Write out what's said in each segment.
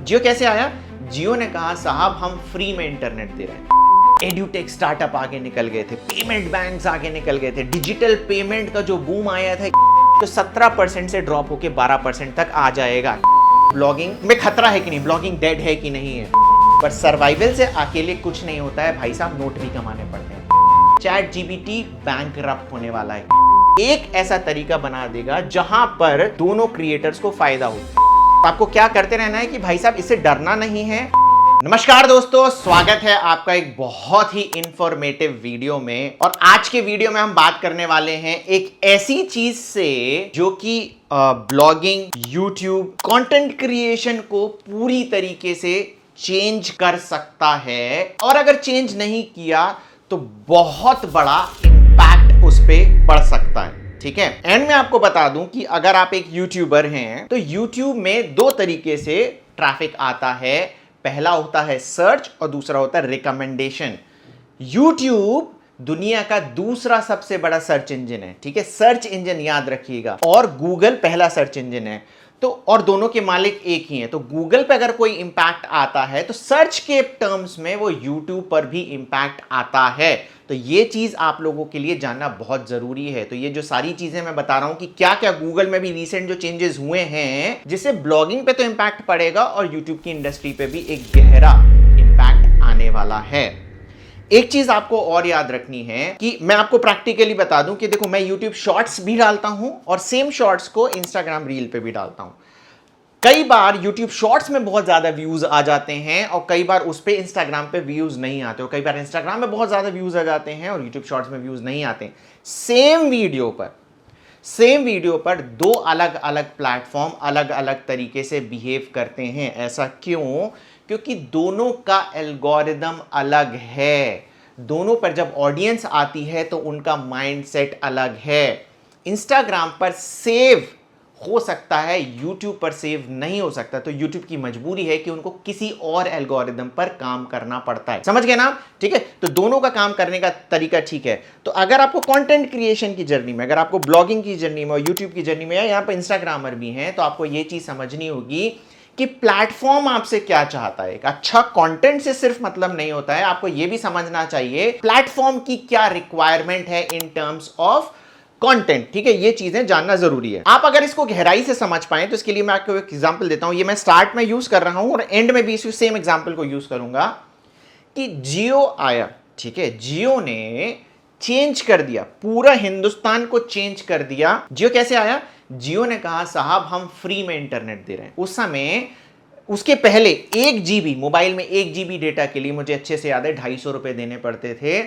जियो कैसे आया? जियो ने कहा साहब हम फ्री में इंटरनेट दे रहे हैं। एड्यूटेक स्टार्टअप आगे निकल गए थे, पेमेंट बैंक्स आगे निकल गए थे, डिजिटल पेमेंट का जो बूम आया था तो 17% से ड्रॉप होके 12% तक आ जाएगा। ब्लॉगिंग में खतरा है कि नहीं, ब्लॉगिंग डेड है कि नहीं है, पर सर्वाइवल से अकेले कुछ नहीं होता है भाई साहब, नोट भी कमाने पड़ते हैं। चैट जीपीटी बैंकरप्ट होने वाला है, एक ऐसा तरीका बना देगा जहां पर दोनों क्रिएटर्स को फायदा हो। आपको क्या करते रहना है कि भाई साहब इससे डरना नहीं है। नमस्कार दोस्तों, स्वागत है आपका एक बहुत ही इंफॉर्मेटिव वीडियो में। और आज के वीडियो में हम बात करने वाले हैं एक ऐसी चीज से जो कि ब्लॉगिंग, यूट्यूब, कंटेंट क्रिएशन को पूरी तरीके से चेंज कर सकता है, और अगर चेंज नहीं किया तो बहुत बड़ा इंपैक्ट उस पर पड़ सकता है। ठीक है, एंड में आपको बता दूं कि अगर आप एक यूट्यूबर हैं तो यूट्यूब में दो तरीके से ट्रैफिक आता है। पहला होता है सर्च और दूसरा होता है रिकमेंडेशन। यूट्यूब दुनिया का दूसरा सबसे बड़ा सर्च इंजन है, ठीक है, सर्च इंजन याद रखिएगा, और गूगल पहला सर्च इंजन है। तो और दोनों के मालिक एक ही हैं। तो गूगल पे अगर कोई इंपैक्ट आता है तो सर्च के टर्म्स में वो यूट्यूब पर भी इंपैक्ट आता है। तो ये चीज आप लोगों के लिए जानना बहुत जरूरी है। तो ये जो सारी चीजें मैं बता रहा हूं कि क्या क्या गूगल में भी रिसेंट जो चेंजेस हुए हैं, जिससे ब्लॉगिंग पे तो इंपैक्ट पड़ेगा और यूट्यूब की इंडस्ट्री पे भी एक गहरा इंपैक्ट आने वाला है। एक चीज आपको और याद रखनी है कि मैं आपको प्रैक्टिकली बता दूं कि देखो, मैं YouTube शॉर्ट्स भी डालता हूं और सेम शॉर्ट्स को Instagram रील पे भी डालता हूं। कई बार YouTube शॉर्ट्स में बहुत ज्यादा व्यूज आ जाते हैं और कई बार उस पे Instagram पे व्यूज नहीं आते, और कई बार Instagram में बहुत ज्यादा व्यूज आ जाते हैं और YouTube शॉर्ट्स में व्यूज नहीं आते। सेम वीडियो पर दो अलग अलग प्लेटफॉर्म अलग अलग तरीके से बिहेव करते हैं। ऐसा क्यों? क्योंकि दोनों का एल्गोरिदम अलग है। दोनों पर जब ऑडियंस आती है तो उनका माइंडसेट अलग है। इंस्टाग्राम पर सेव हो सकता है, यूट्यूब पर सेव नहीं हो सकता। तो यूट्यूब की मजबूरी है कि उनको किसी और एल्गोरिदम पर काम करना पड़ता है। समझ गए ना? ठीक है, तो दोनों का काम करने का तरीका ठीक है। तो अगर आपको कंटेंट क्रिएशन की जर्नी में, अगर आपको ब्लॉगिंग की जर्नी में और यूट्यूब की जर्नी में, या यहाँ पर इंस्टाग्रामर भी हैं, तो आपको ये चीज समझनी होगी कि प्लेटफॉर्म आपसे क्या चाहता है। एक अच्छा कंटेंट से सिर्फ मतलब नहीं होता है, आपको यह भी समझना चाहिए प्लेटफॉर्म की क्या रिक्वायरमेंट है इन टर्म्स ऑफ कंटेंट। ठीक है, ये चीजें जानना जरूरी है। आप अगर इसको गहराई से समझ पाए तो इसके लिए मैं आपको एक एग्जांपल देता हूं। ये मैं स्टार्ट में यूज कर रहा हूं और एंड में भी इसी सेम एग्जांपल को यूज करूंगा कि जियो आया। ठीक है, जियो ने चेंज कर दिया, पूरा हिंदुस्तान को चेंज कर दिया। जियो कैसे आया? जियो ने कहा साहब हम फ्री में इंटरनेट दे रहे हैं। उस समय, उसके पहले 1 GB मोबाइल में 1 GB डेटा के लिए मुझे अच्छे से याद है 250 रुपए देने पड़ते थे।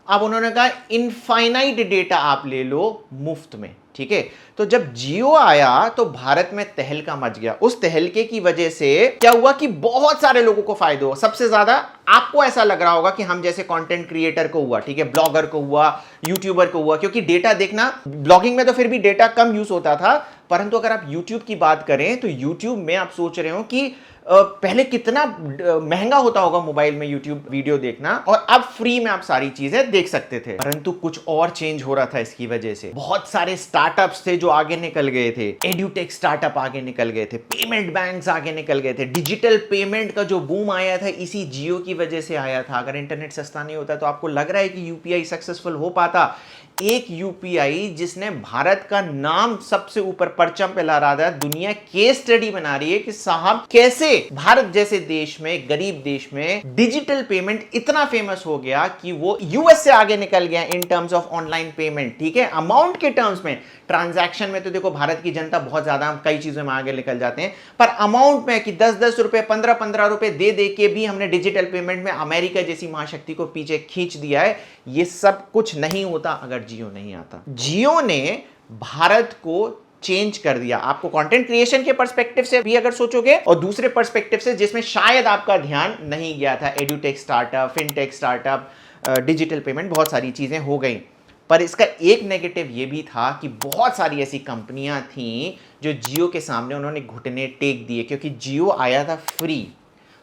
अब उन्होंने कहा इनफाइनाइट डेटा आप ले लो मुफ्त में। ठीक है, तो जब जियो आया तो भारत में तहलका मच गया। उस तहलके की वजह से क्या हुआ कि बहुत सारे लोगों को फायदा हुआ। सबसे ज्यादा आपको ऐसा लग रहा होगा कि हम जैसे कंटेंट क्रिएटर को हुआ, ठीक है, ब्लॉगर को हुआ, यूट्यूबर को हुआ, क्योंकि डेटा देखना, ब्लॉगिंग में तो फिर भी डेटा कम यूज होता था, परंतु अगर आप यूट्यूब की बात करें तो यूट्यूब में आप सोच रहे हो कि पहले कितना महंगा होता होगा मोबाइल में यूट्यूब वीडियो देखना, और अब फ्री में आप सारी चीजें देख सकते थे। परंतु कुछ और चेंज हो रहा था इसकी वजह से। बहुत सारे स्टार्टअप्स थे जो आगे निकल गए थे। एड्यूटेक स्टार्टअप आगे निकल गए थे, पेमेंट बैंक्स आगे निकल गए थे, डिजिटल पेमेंट का जो बूम आया था इसी जियो की वजह से आया था। अगर इंटरनेट सस्ता नहीं होता तो आपको लग रहा है कि यूपीआई सक्सेसफुल हो पाता? एक यूपीआई जिसने भारत का नाम सबसे ऊपर परचम पे लहरा दिया, दुनिया केस स्टडी बना रही है कि साहब कैसे भारत जैसे देश में, गरीब देश में डिजिटल पेमेंट इतना फेमस हो गया कि वो यूएस से आगे निकल गया in terms of online payment. ठीक है, अमाउंट के टर्म्स में, ट्रांजैक्शन में तो देखो भारत की जनता बहुत ज्यादा कई चीजों में आगे निकल जाते हैं, पर अमाउंट में कि 10-10 रुपए, 15-15 रुपए दे दे के भी हमने डिजिटल पेमेंट में अमेरिका जैसी महाशक्ति को पीछे खींच दिया है। ये सब कुछ नहीं होता अगर जियो नहीं आता। जियो ने भारत को चेंज कर दिया। आपको कंटेंट क्रिएशन के पर्सपेक्टिव से भी अगर सोचोगे, और दूसरे पर्सपेक्टिव से जिसमें शायद आपका ध्यान नहीं गया था, edutech startup, fintech startup, digital payment, बहुत सारी चीजें हो गई। पर इसका एक नेगेटिव ये भी था कि बहुत सारी ऐसी कंपनियां थीं जो जियो के सामने उन्होंने घुटने टेक दिए, क्योंकि जियो आया था फ्री।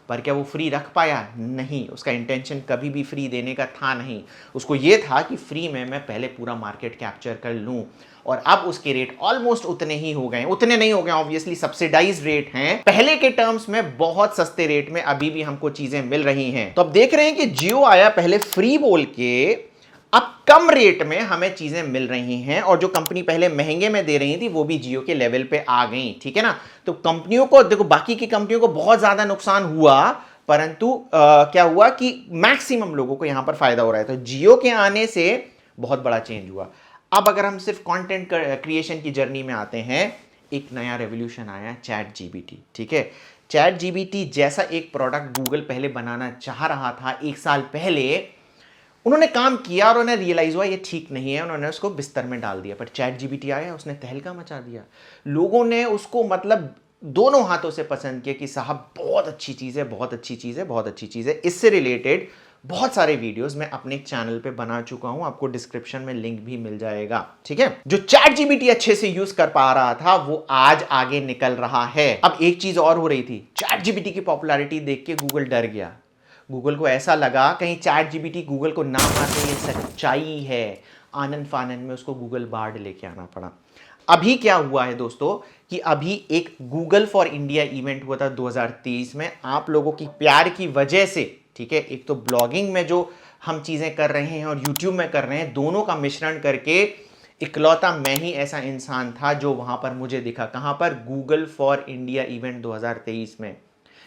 पर क्या वो फ्री रख पाया? नहीं, उसका इंटेंशन कभी भी फ्री देने का था नहीं। उसको ये था कि फ्री में मैं पहले पूरा मार्केट कैप्चर कर लूं, और अब उसके रेट ऑलमोस्ट उतने ही हो गए, उतने नहीं हो गए ऑब्वियसली, सब्सिडाइज रेट हैं, पहले के टर्म्स में बहुत सस्ते रेट में अभी भी हमको चीजें मिल रही हैं। तो अब देख रहे हैं कि जियो आया पहले फ्री बोल के, अब कम रेट में हमें चीजें मिल रही हैं, और जो कंपनी पहले महंगे में दे रही थी वो भी जियो के लेवल पे आ गई, ठीक है ना। तो कंपनियों को देखो, बाकी की कंपनियों को बहुत ज्यादा नुकसान हुआ, परंतु क्या हुआ कि मैक्सिमम लोगों को यहां पर फायदा हो रहा है। तो जियो के आने से बहुत बड़ा चेंज हुआ। अब अगर हम सिर्फ कंटेंट क्रिएशन की जर्नी में आते हैं, एक नया रेवोल्यूशन आया, चैट जीपीटी, ठीक है। चैट जीपीटी जैसा एक प्रोडक्ट गूगल पहले बनाना चाह रहा था 1 साल पहले, उन्होंने काम किया और उन्हें रियलाइज हुआ ये ठीक नहीं है, उन्होंने उसको बिस्तर में डाल दिया। पर चैट जीपीटी आया, उसने तहलका मचा दिया, लोगों ने उसको मतलब दोनों हाथों से पसंद किया कि साहब बहुत अच्छी चीज है, बहुत अच्छी चीज है, बहुत अच्छी चीज है। इससे रिलेटेड बहुत सारे वीडियोस मैं अपने चैनल पे बना चुका हूं, आपको डिस्क्रिप्शन में लिंक भी मिल जाएगा, ठीक है। जो चैट जीपीटी अच्छे से यूज कर पा रहा था वो आज आगे निकल रहा है। अब एक चीज और हो रही थी, चैट जीपीटी की पॉपुलैरिटी देख के गूगल डर गया। गूगल को ऐसा लगा कहीं चैट जीपीटी गूगल को ना माने, ये सच्चाई है, आनंद फानंद में उसको गूगल बार्ड लेके आना पड़ा। अभी क्या हुआ है दोस्तों कि अभी एक गूगल फॉर इंडिया इवेंट हुआ था 2023 में, आप लोगों की प्यार की वजह से, ठीक है। एक तो ब्लॉगिंग में जो हम चीजें कर रहे हैं और यूट्यूब में कर रहे हैं, दोनों का मिश्रण करके इकलौता मैं ही ऐसा इंसान था जो वहां पर मुझे दिखा। कहां पर? गूगल फॉर इंडिया इवेंट 2023 में।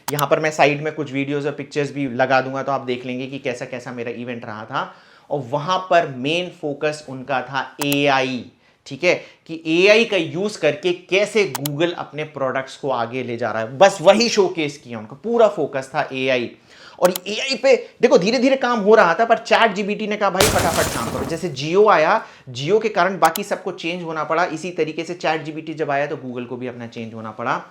यहां पर मैं साइड में कुछ वीडियोस और पिक्चर्स भी लगा दूंगा, तो आप देख लेंगे कि कैसा कैसा मेरा इवेंट रहा था। और वहां पर मेन फोकस उनका था एआई, ठीक है, कि एआई का यूज करके कैसे गूगल अपने प्रोडक्ट्स को आगे ले जा रहा है, बस वही शोकेस किया उनका, पूरा फोकस था एआई। और एआई पे देखो धीरे धीरे काम हो रहा था, पर चैट जीपीटी ने कहा भाई फटाफट काम करो। जैसे जियो आया, जियो के कारण बाकी सबको चेंज होना पड़ा, इसी तरीके से चैट जीपीटी जब आया तो गूगल को भी अपना चेंज होना पड़ा।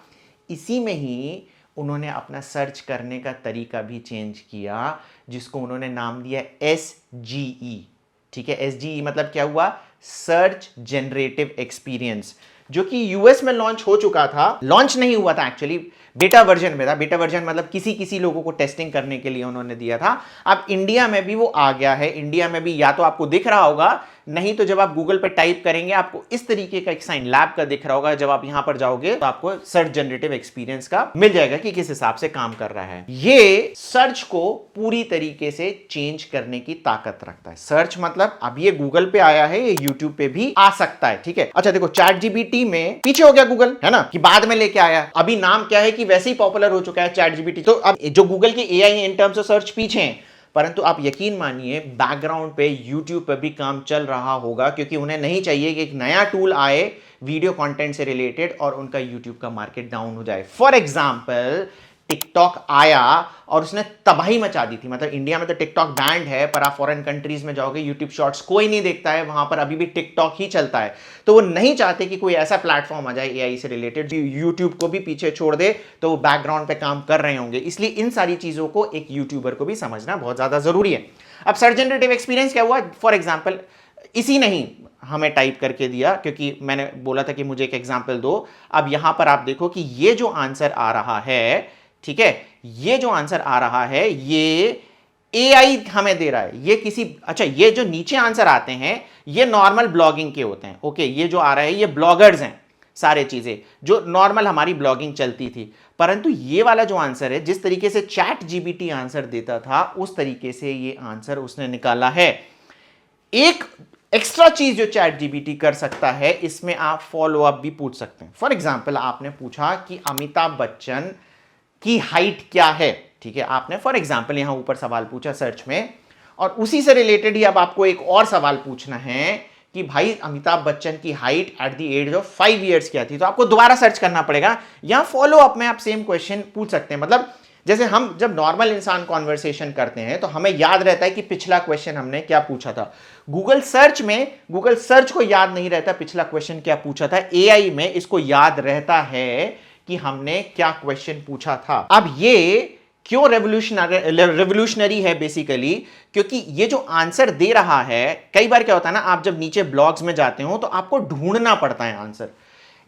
इसी में ही उन्होंने अपना सर्च करने का तरीका भी चेंज किया, जिसको उन्होंने नाम दिया SGE, ठीक है। SGE मतलब क्या हुआ? सर्च जनरेटिव एक्सपीरियंस, जो कि यूएस में लॉन्च हो चुका था, लॉन्च नहीं हुआ था एक्चुअली, बेटा वर्जन में था। बेटा वर्जन मतलब किसी लोगों को टेस्टिंग करने के लिए उन्होंने दिया था। अब इंडिया में भी वो आ गया है। इंडिया में भी या तो आपको दिख रहा होगा, नहीं तो जब आप गूगल पे टाइप करेंगे आपको इस तरीके का एक साइन लैब का दिख रहा होगा। जब आप यहां पर जाओगे तो आपको सर्च जनरेटिव एक्सपीरियंस का मिल जाएगा कि किस हिसाब से काम कर रहा है। ये सर्च को पूरी तरीके से चेंज करने की ताकत रखता है। सर्च मतलब अब ये गूगल पे आया है, ये यूट्यूब पे भी आ सकता है, ठीक है। अच्छा देखो, चैट जीपीटी में पीछे हो गया गूगल, है ना, कि बाद में लेके आया। अभी नाम क्या है कि वैसे ही पॉपुलर हो चुका है चैट जीपीटी। तो अब जो गूगल के AI in terms of search पीछे हैं, परंतु आप यकीन मानिए बैकग्राउंड पे यूट्यूब पे भी काम चल रहा होगा, क्योंकि उन्हें नहीं चाहिए कि एक नया टूल आए वीडियो कंटेंट से रिलेटेड और उनका यूट्यूब का मार्केट डाउन हो जाए। फॉर एग्जांपल टिकटॉक आया और उसने तबाही मचा दी थी। मतलब इंडिया में तो टिकटॉक बैंड है, पर आप फॉरेन कंट्रीज में जाओगे यूट्यूब शॉर्ट्स कोई नहीं देखता है, वहां पर अभी भी टिकटॉक ही चलता है। तो वो नहीं चाहते कि कोई ऐसा प्लेटफॉर्म आ जाए एआई से रिलेटेड यूट्यूब को भी पीछे छोड़ दे, तो वो बैकग्राउंड पे काम कर रहे होंगे। इसलिए इन सारी चीजों को एक यूट्यूबर को भी समझना बहुत ज्यादा जरूरी है। अब सर्च जनरेटिव एक्सपीरियंस क्या हुआ? फॉर एग्जाम्पल इसी नहीं हमें टाइप करके दिया, क्योंकि मैंने बोला था कि मुझे एक एग्जाम्पल दो। अब यहां पर आप देखो कि ये जो आंसर आ रहा है, ठीक है, ये जो आंसर आ रहा है ये एआई हमें दे रहा है। ये किसी, अच्छा ये जो नीचे आंसर आते हैं ये नॉर्मल ब्लॉगिंग के होते हैं, ओके। ये जो आ रहा है ये ब्लॉगर्स हैं, सारे चीजें जो नॉर्मल हमारी ब्लॉगिंग चलती थी। परंतु ये वाला जो आंसर है, जिस तरीके से चैट जीपीटी आंसर देता था उस तरीके से ये आंसर उसने निकाला है। एक एक्स्ट्रा चीज जो चैट जीपीटी कर सकता है, इसमें आप फॉलो अप भी पूछ सकते हैं। फॉर एग्जाम्पल आपने पूछा कि अमिताभ बच्चन की हाइट क्या है, ठीक है। आपने फॉर एग्जांपल यहां ऊपर सवाल पूछा सर्च में, और उसी से रिलेटेड ही अब आपको एक और सवाल पूछना है कि भाई अमिताभ बच्चन की height at the age of 5 years क्या थी। तो आपको दोबारा सर्च करना पड़ेगा। यहां फॉलो अप में आप सेम क्वेश्चन पूछ सकते हैं। मतलब जैसे हम जब नॉर्मल इंसान कॉन्वर्सेशन करते हैं तो हमें याद रहता है कि पिछला क्वेश्चन हमने क्या पूछा था। गूगल सर्च में गूगल सर्च को याद नहीं रहता पिछला क्वेश्चन क्या पूछा था। एआई में इसको याद रहता है कि हमने क्या क्वेश्चन पूछा था। अब ये क्यों रेवोल्यूशनरी है? बेसिकली क्योंकि ये जो आंसर दे रहा है, कई बार क्या होता है ना, आप जब नीचे ब्लॉग्स में जाते हो तो आपको ढूंढना पड़ता है आंसर।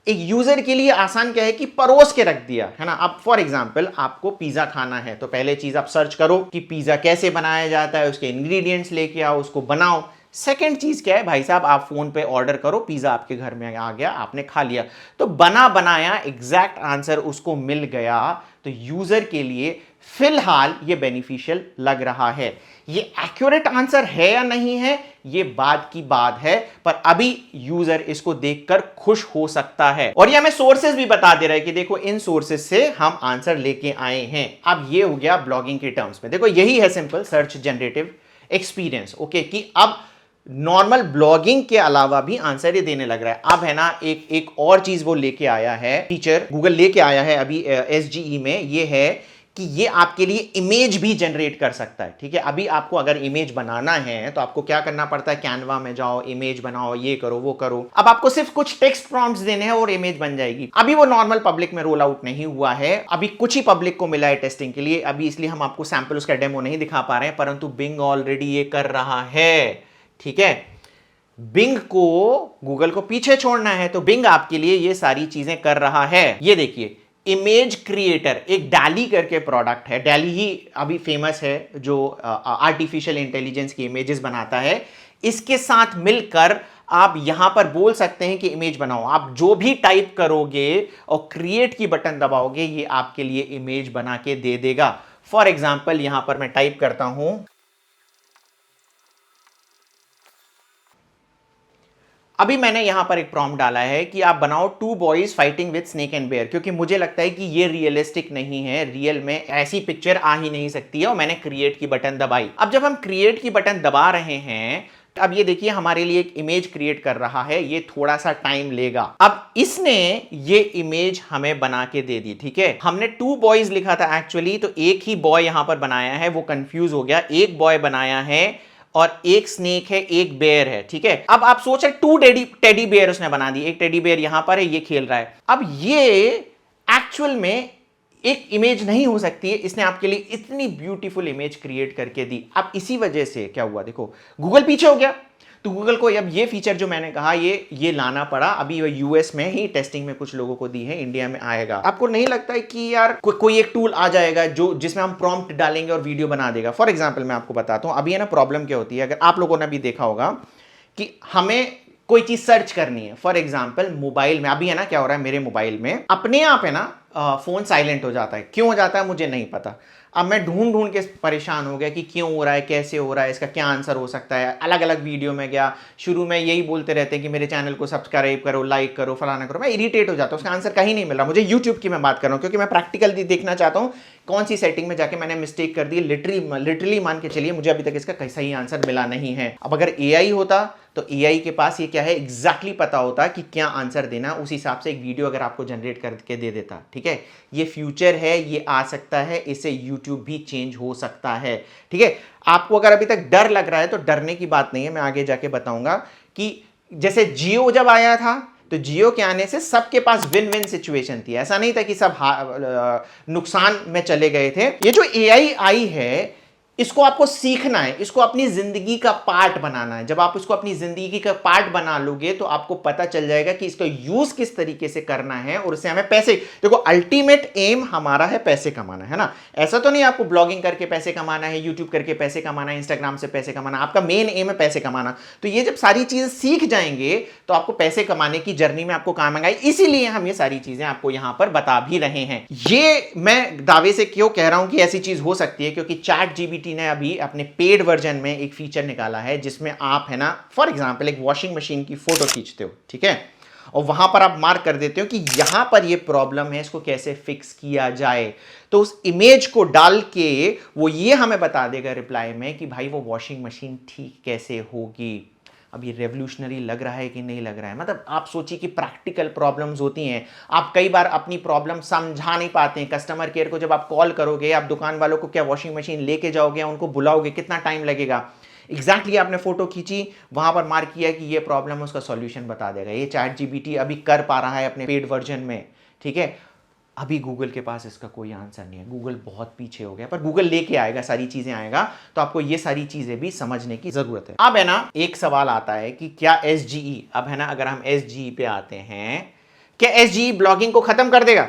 एक यूजर के लिए आसान क्या है कि परोस के रख दिया है ना। अब फॉर एग्जांपल आपको पिज्जा खाना है तो पहले चीज आप सर्च करो कि पिज्जा कैसे बनाया जाता है, उसके इंग्रेडिएंट्स लेके आओ, उसको बनाओ। सेकंड चीज क्या है भाई साहब, आप फोन पे ऑर्डर करो, पिज्जा आपके घर में आ गया, आपने खा लिया। तो बना बनाया एग्जैक्ट आंसर उसको मिल गया। तो यूजर के लिए फिलहाल ये बेनिफिशियल लग रहा है। ये एक्यूरेट आंसर है या नहीं है ये बात की बात है, पर अभी यूजर इसको देखकर खुश हो सकता है। और ये हमें सोर्सेज भी बता दे रहा है कि देखो इन सोर्सेज से हम आंसर लेके आए हैं। अब ये हो गया ब्लॉगिंग के टर्म्स में। देखो यही है simple search generative experience, okay, कि अब नॉर्मल ब्लॉगिंग के अलावा भी आंसर ये देने लग रहा है। अब है ना एक और चीज वो लेके आया है, फीचर गूगल लेके आया है अभी एसजीई में, ये है कि ये आपके लिए इमेज भी जनरेट कर सकता है। ठीक है, अभी आपको अगर इमेज बनाना है तो आपको क्या करना पड़ता है, कैनवा में जाओ, इमेज बनाओ, ये करो वो करो। अब आपको सिर्फ कुछ टेक्स्ट प्रॉम्प्ट्स देने हैं और इमेज बन जाएगी। अभी वो नॉर्मल पब्लिक में रोल आउट नहीं हुआ है, अभी कुछ ही पब्लिक को मिला है टेस्टिंग के लिए अभी, इसलिए हम आपको सैंपल उसका डेमो नहीं दिखा पा रहे हैं, परंतु बिंग ऑलरेडी ये कर रहा है। ठीक है, बिंग को गूगल को पीछे छोड़ना है तो बिंग आपके लिए ये सारी चीजें कर रहा है। ये देखिए इमेज क्रिएटर, एक डैली करके प्रोडक्ट है, डैली ही अभी फेमस है जो आर्टिफिशियल इंटेलिजेंस की इमेजेस बनाता है। इसके साथ मिलकर आप यहां पर बोल सकते हैं कि इमेज बनाओ। आप जो भी टाइप करोगे और क्रिएट की बटन दबाओगे ये आपके लिए इमेज बना के दे देगा। फॉर एग्जाम्पल यहां पर मैं टाइप करता हूं, अभी मैंने यहां पर एक प्रॉम्प्ट डाला है कि आप बनाओ 2 boys fighting with snake and bear, क्योंकि मुझे लगता है कि ये रियलिस्टिक नहीं है, रियल में ऐसी पिक्चर आ ही नहीं सकती है, और मैंने क्रिएट की बटन दबाई। अब जब हम क्रिएट की बटन दबा रहे हैं, अब ये देखिए हमारे लिए एक इमेज क्रिएट कर रहा है, ये थोड़ा सा टाइम लेगा। अब इसने ये इमेज हमें बना के दे दी। ठीक है, हमने 2 बॉयज लिखा था एक्चुअली, तो एक ही बॉय यहां पर बनाया है, वो कंफ्यूज हो गया। एक बॉय बनाया है और एक स्नेक है, एक बेयर है। ठीक है, अब आप सोच रहे 2 टेडी बेयर उसने बना दी, एक टेडी बेयर यहां पर है, ये खेल रहा है। अब ये एक्चुअल में एक इमेज नहीं हो सकती है, इसने आपके लिए इतनी ब्यूटीफुल इमेज क्रिएट करके दी। अब इसी वजह से क्या हुआ, देखो गूगल पीछे हो गया, तो गूगल को अब ये फीचर जो मैंने कहा ये लाना पड़ा। अभी यूएस में ही टेस्टिंग में कुछ लोगों को दी है, इंडिया में आएगा। आपको नहीं लगता है कि यार कोई एक टूल आ जाएगा जो जिसमें हम प्रॉम्प्ट डालेंगे और वीडियो बना देगा। फॉर एग्जांपल मैं आपको बताता हूं, अभी है ना प्रॉब्लम क्या होती है, अगर आप लोगों ने भी देखा होगा कि हमें कोई चीज सर्च करनी है, फॉर एग्जांपल मोबाइल में, अभी है ना क्या हो रहा है मेरे मोबाइल में अपने आप है ना फोन साइलेंट हो जाता है। क्यों हो जाता है मुझे नहीं पता। अब मैं ढूंढ ढूंढ के परेशान हो गया कि क्यों हो रहा है, कैसे हो रहा है, इसका क्या आंसर हो सकता है। अलग अलग वीडियो में गया, शुरू में यही बोलते रहते हैं कि मेरे चैनल को सब्सक्राइब करो, लाइक करो, फलाना करो, मैं इरिटेट हो जाता हूँ, उसका आंसर कहीं नहीं मिल रहा मुझे। यूट्यूब की मैं बात कर रहा हूँ, क्योंकि मैं प्रैक्टिकल देखना चाहता हूँ कौन सी सेटिंग में जाके मैंने मिस्टेक कर दी। लिटरली मान के चलिए मुझे अभी तक इसका सही आंसर मिला नहीं है। अब अगर एआई होता तो एआई के पास ये क्या है एग्जैक्टली पता होता कि क्या आंसर देना, उस हिसाब से एक वीडियो अगर आपको जनरेट करके दे देता। ठीक है, ये फ्यूचर है, ये आ सकता है, इससे यूट्यूब भी चेंज हो सकता है। ठीक है, आपको अगर अभी तक डर लग रहा है तो डरने की बात नहीं है, मैं आगे जाके बताऊंगा कि जैसे जियो जब आया था तो जियो के आने से सबके पास विन विन सिचुएशन थी, ऐसा नहीं था कि सब नुकसान में चले गए थे। ये जो एआई आई है इसको आपको सीखना है, इसको अपनी जिंदगी का पार्ट बनाना है। जब आप इसको अपनी जिंदगी का पार्ट बना लोगे तो आपको पता चल जाएगा कि इसका यूज किस तरीके से करना है और उससे हमें पैसे, देखो अल्टीमेट एम हमारा है पैसे कमाना, है ना। ऐसा तो नहीं आपको ब्लॉगिंग करके पैसे कमाना है, यूट्यूब करके पैसे कमाना है, इंस्टाग्राम से पैसे कमाना, आपका मेन एम है पैसे कमाना। तो ये जब सारी चीजें सीख जाएंगे तो आपको पैसे कमाने की जर्नी में आपको काम आएगा। इसीलिए हम ये सारी चीजें आपको यहां पर बता भी रहे हैं। ये मैं दावे से क्यों कह रहा हूं कि ऐसी चीज हो सकती है, क्योंकि ChatGPT ने अभी अपने पेड वर्जन में एक फीचर निकाला है जिसमें आप है ना फॉर एग्जांपल एक वॉशिंग मशीन की फोटो खींचते हो, ठीक है, और वहां पर आप मार्क कर देते हो कि यहां पर ये प्रॉब्लम है, इसको कैसे फिक्स किया जाए। तो उस इमेज को डाल के वो ये हमें बता देगा रिप्लाई में कि भाई वो वॉशिंग मशीन ठीक कैसे होगी। अब ये रेवोल्यूशनरी लग रहा है कि नहीं लग रहा है, मतलब आप सोचिए कि प्रैक्टिकल प्रॉब्लम्स होती हैं, आप कई बार अपनी प्रॉब्लम समझा नहीं पाते हैं। कस्टमर केयर को जब आप कॉल करोगे, आप दुकान वालों को क्या वॉशिंग मशीन लेके जाओगे, उनको बुलाओगे, कितना टाइम लगेगा। एग्जैक्टली आपने फोटो खींची, वहां पर मार्क किया कि ये प्रॉब्लम है, उसका सॉल्यूशन बता देगा। ये ChatGPT अभी कर पा रहा है अपने पेड वर्जन में, ठीक है। अभी गूगल के पास इसका कोई आंसर नहीं है, गूगल बहुत पीछे हो गया, पर गूगल लेके आएगा, सारी चीजें आएगा, तो आपको ये सारी चीजें भी समझने की जरूरत है। अब है ना एक सवाल आता है कि क्या SGE, अब है ना अगर हम SGE पे आते हैं क्या एसजी ब्लॉगिंग को खत्म कर देगा?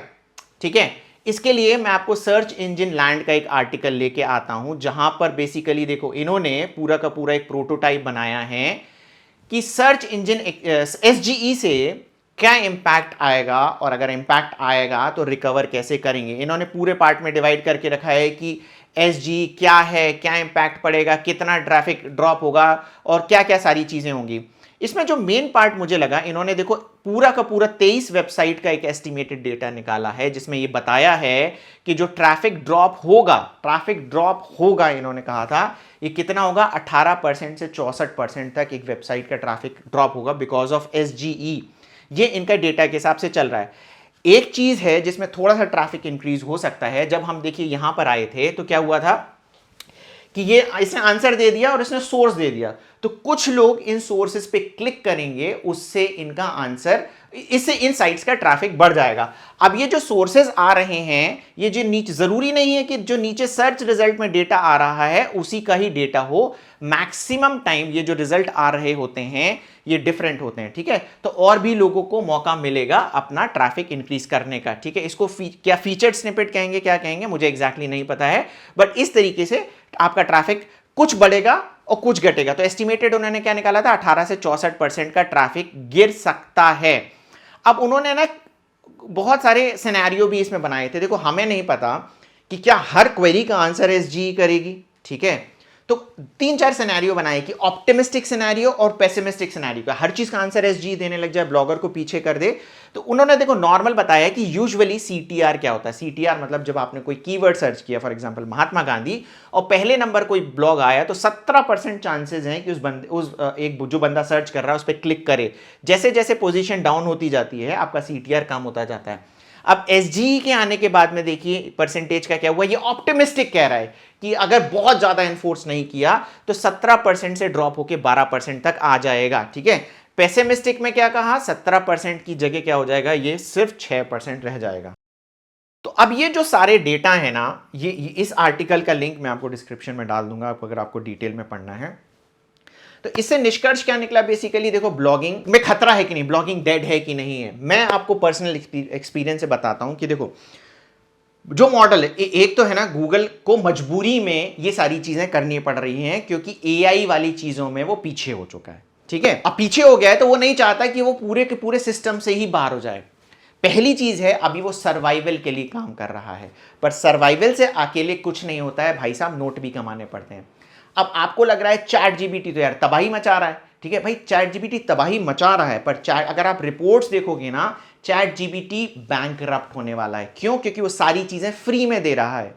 ठीक है, इसके लिए मैं आपको सर्च इंजन लैंड का एक आर्टिकल लेके आता हूं, जहां पर बेसिकली देखो इन्होंने पूरा का पूरा एक प्रोटोटाइप बनाया है कि सर्च इंजन एसजीई से क्या इंपैक्ट आएगा, और अगर इंपैक्ट आएगा तो रिकवर कैसे करेंगे। इन्होंने पूरे पार्ट में डिवाइड करके रखा है कि एसजी क्या है, क्या इंपैक्ट पड़ेगा, कितना ट्रैफिक ड्रॉप होगा और क्या क्या सारी चीजें होंगी। इसमें जो मेन पार्ट मुझे लगा, इन्होंने देखो पूरा का पूरा 23 वेबसाइट का एक एस्टिमेटेड डेटा निकाला है, जिसमें ये बताया है कि जो ट्रैफिक ड्रॉप होगा इन्होंने कहा था ये कितना होगा, 18% से 64% तक एक वेबसाइट का ट्रैफिक ड्रॉप होगा बिकॉज ऑफ एसजीई। ये इनका डेटा के हिसाब से चल रहा है। एक चीज है जिसमें थोड़ा सा ट्रैफिक इंक्रीज हो सकता है, जब हम देखिए यहां पर आए थे तो क्या हुआ था कि ये इसने आंसर दे दिया और इसने सोर्स दे दिया, तो कुछ लोग इन सोर्सेस पे क्लिक करेंगे, उससे इनका आंसर, इससे इन साइट्स का ट्रैफिक बढ़ जाएगा। अब ये जो सोर्सेस आ रहे हैं, ये जो नीचे, जरूरी नहीं है कि जो नीचे सर्च रिजल्ट में डेटा आ रहा है उसी का ही डेटा हो। मैक्सिमम टाइम ये जो रिजल्ट आ रहे होते हैं ये डिफरेंट होते हैं, ठीक है। तो और भी लोगों को मौका मिलेगा अपना ट्रैफिक इंक्रीज करने का, ठीक है। इसको क्या फीचर्ड स्निपेट कहेंगे, क्या कहेंगे मुझे एग्जैक्टली नहीं पता है, बट इस तरीके से आपका ट्रैफिक कुछ बढ़ेगा और कुछ घटेगा। तो एस्टिमेटेड उन्होंने क्या निकाला था, 18 से 64% का ट्रैफिक गिर सकता है। अब उन्होंने ना बहुत सारे सिनेरियो भी इसमें बनाए थे। देखो हमें नहीं पता कि क्या हर क्वेरी का आंसर एसजी करेगी, ठीक है। तो 3-4 सिनेरियो बनाए कि ऑप्टिमिस्टिक सिनेरियो और पेसिमिस्टिक सिनेरियो का हर चीज का आंसर एसजी देने लग जाए, ब्लॉगर को पीछे कर दे। तो उन्होंने देखो नॉर्मल बताया कि यूजुअली सीटीआर क्या होता है। सीटीआर मतलब जब आपने कोई कीवर्ड सर्च किया, फॉर एग्जांपल महात्मा गांधी, और पहले नंबर कोई ब्लॉग आया, तो 17% चांसेस हैं कि एक जो बंदा सर्च कर रहा है उस पर क्लिक करे। जैसे जैसे पोजीशन डाउन होती जाती है आपका सीटीआर कम होता जाता है। अब एसजी के आने के बाद में देखिए परसेंटेज का क्या हुआ, ये ऑप्टिमिस्टिक कह रहा है कि अगर बहुत ज्यादा एनफोर्स नहीं किया तो 17% से ड्रॉप होके 12% तक आ जाएगा, ठीक है। पेसिमिस्टिक में क्या कहा, 17% की जगह क्या हो जाएगा, ये सिर्फ 6% रह जाएगा। तो अब ये जो सारे डेटा है ना, ये इस आर्टिकल का लिंक मैं आपको डिस्क्रिप्शन में डाल दूंगा अगर आपको डिटेल में पढ़ना है। तो इससे निष्कर्ष क्या निकला, बेसिकली देखो ब्लॉगिंग में खतरा है कि नहीं, ब्लॉगिंग डेड है कि नहीं है। मैं आपको पर्सनल एक्सपीरियंस से बताता हूं कि देखो जो मॉडल है, एक तो है ना, गूगल को मजबूरी में ये सारी चीजें करनी पड़ रही हैं क्योंकि एआई वाली चीजों में वो पीछे हो चुका है, ठीक है। अब पीछे हो गया है तो वो नहीं चाहता कि वो पूरे के पूरे सिस्टम से ही बाहर हो जाए। पहली चीज है, अभी वो सर्वाइवल के लिए काम कर रहा है, पर सर्वाइवल से अकेले कुछ नहीं होता है भाई साहब, नोट भी कमाने पड़ते हैं। अब आपको लग रहा है चैट जीपीटी तो यार तबाही मचा रहा है, ठीक है भाई, चैट जीपीटी तबाही मचा रहा है, पर अगर आप रिपोर्ट्स देखोगे ना, चैट जीपीटी बैंकरप्ट होने वाला है। क्यों? क्योंकि वो सारी चीजें फ्री में दे रहा है।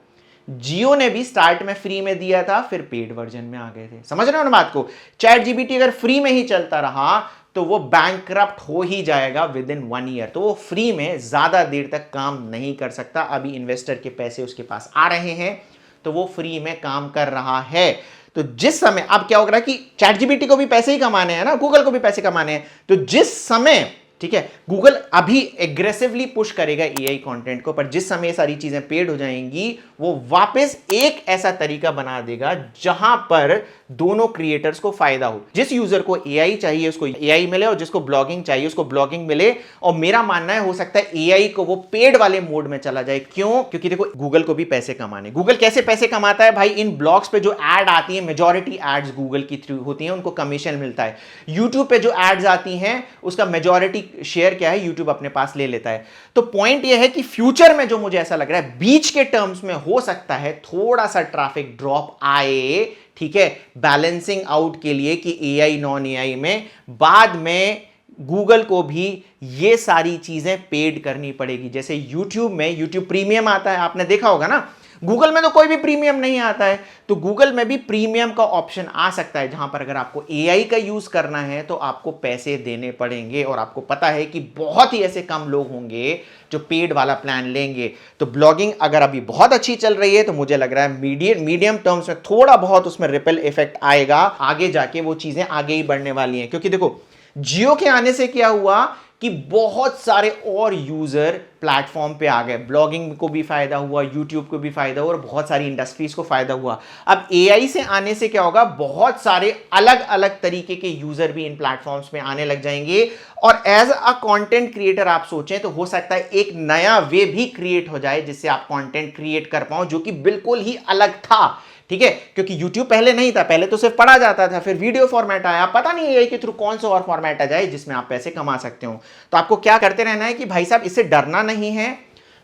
जियो ने भी स्टार्ट में फ्री में दिया था, फिर पेड वर्जन में आ गए थे। समझ रहे हो ना बात को? चैट जीपीटी अगर फ्री में ही चलता रहा तो वो बैंकरप्ट हो ही जाएगा विद इन 1 ईयर। तो वो फ्री में ज्यादा देर तक काम नहीं कर सकता। अभी इन्वेस्टर के पैसे उसके पास आ रहे हैं तो वो फ्री में काम कर रहा है। तो जिस समय, अब क्या हो रहा है कि चैट जीपीटी को भी पैसे ही कमाने हैं ना, गूगल को भी पैसे कमाने हैं, तो जिस समय, ठीक है, गूगल अभी एग्रेसिवली पुश करेगा एआई कंटेंट को, पर जिस समय ये सारी चीजें पेड हो जाएंगी वो वापस एक ऐसा तरीका बना देगा जहां पर दोनों क्रिएटर्स को फायदा हो। जिस यूजर को एआई चाहिए उसको एआई मिले, और जिसको ब्लॉगिंग चाहिए उसको ब्लॉगिंग मिले। और मेरा मानना है हो सकता है एआई को वो पेड वाले मोड में चला जाए। क्यों? क्योंकि देखो गूगल को भी पैसे कमाने। गूगल कैसे पैसे कमाता है भाई? इन ब्लॉग्स पे जो एड आती है, मेजॉरिटी एड्स गूगल की थ्रू होती हैं, उनको कमीशन मिलता है। यूट्यूब पे जो एड्स आती हैं उसका मेजॉरिटी शेयर क्या है, यूट्यूब अपने पास ले लेता है। तो पॉइंट यह है कि फ्यूचर में जो मुझे ऐसा लग रहा है, बीच के टर्म्स में हो सकता है थोड़ा सा ट्रैफिक ड्रॉप आए, ठीक है, बैलेंसिंग आउट के लिए कि एआई नॉन एआई में बाद में गूगल को भी ये सारी चीजें पेड करनी पड़ेगी। जैसे यूट्यूब में यूट्यूब प्रीमियम आता है, आपने देखा होगा ना। गूगल में तो कोई भी प्रीमियम नहीं आता है, तो गूगल में भी प्रीमियम का ऑप्शन आ सकता है जहां पर अगर आपको एआई का यूज करना है तो आपको पैसे देने पड़ेंगे। और आपको पता है कि बहुत ही ऐसे कम लोग होंगे जो पेड वाला प्लान लेंगे। तो ब्लॉगिंग अगर अभी बहुत अच्छी चल रही है तो मुझे लग रहा है मीडियम टर्म्स में थोड़ा बहुत उसमें रिपल इफेक्ट आएगा। आगे जाके वो चीजें आगे ही बढ़ने वाली हैं, क्योंकि देखो जियो के आने से क्या हुआ कि बहुत सारे और यूजर प्लेटफॉर्म पे आ गए। ब्लॉगिंग को भी फायदा हुआ, यूट्यूब को भी फायदा हुआ और बहुत सारी इंडस्ट्रीज को फायदा हुआ। अब एआई से आने से क्या होगा, बहुत सारे अलग अलग तरीके के यूजर भी इन प्लेटफॉर्म्स में आने लग जाएंगे और एज अ कंटेंट क्रिएटर आप सोचें तो हो सकता है एक नया वे भी क्रिएट हो जाए जिससे आप कंटेंट क्रिएट कर पाओ, जो कि बिल्कुल ही अलग था। ठीक है, क्योंकि YouTube पहले नहीं था, पहले तो सिर्फ पढ़ा जाता था, फिर वीडियो फॉर्मेट आया, पता नहीं एआई के थ्रू कौन सा और फॉर्मेट आ जाए जिसमें आप पैसे कमा सकते हो। तो आपको क्या करते रहना है कि भाई साहब इससे डरना नहीं है,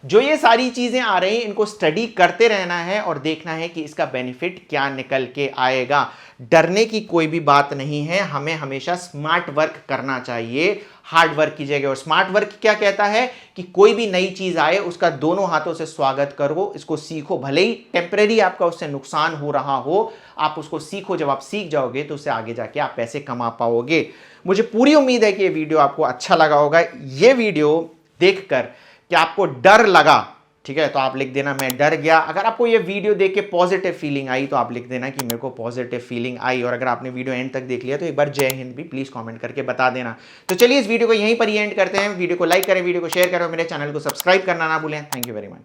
जो ये सारी चीजें आ रही हैं इनको स्टडी करते रहना है और देखना है कि इसका बेनिफिट क्या निकल के आएगा। डरने की कोई भी बात नहीं है, हमें हमेशा स्मार्ट वर्क करना चाहिए, हार्ड वर्क की जगह। और स्मार्ट वर्क क्या कहता है कि कोई भी नई चीज आए उसका दोनों हाथों से स्वागत करो, इसको सीखो, भले ही टेम्परेरी आपका उससे नुकसान हो रहा हो, आप उसको सीखो। जब आप सीख जाओगे तो उससे आगे जाके आप पैसे कमा पाओगे। मुझे पूरी उम्मीद है कि ये वीडियो आपको अच्छा लगा होगा। ये वीडियो देखकर कि आपको डर लगा, ठीक है, तो आप लिख देना मैं डर गया। अगर आपको ये वीडियो देख के पॉजिटिव फीलिंग आई तो आप लिख देना कि मेरे को पॉजिटिव फीलिंग आई। और अगर आपने वीडियो एंड तक देख लिया तो एक बार जय हिंद भी प्लीज कमेंट करके बता देना। तो चलिए इस वीडियो को यहीं पर ही एंड करते हैं। वीडियो को लाइक करें, वीडियो को शेयर करें, मेरे चैनल को सब्सक्राइब करना ना भूलें। Thank you very much.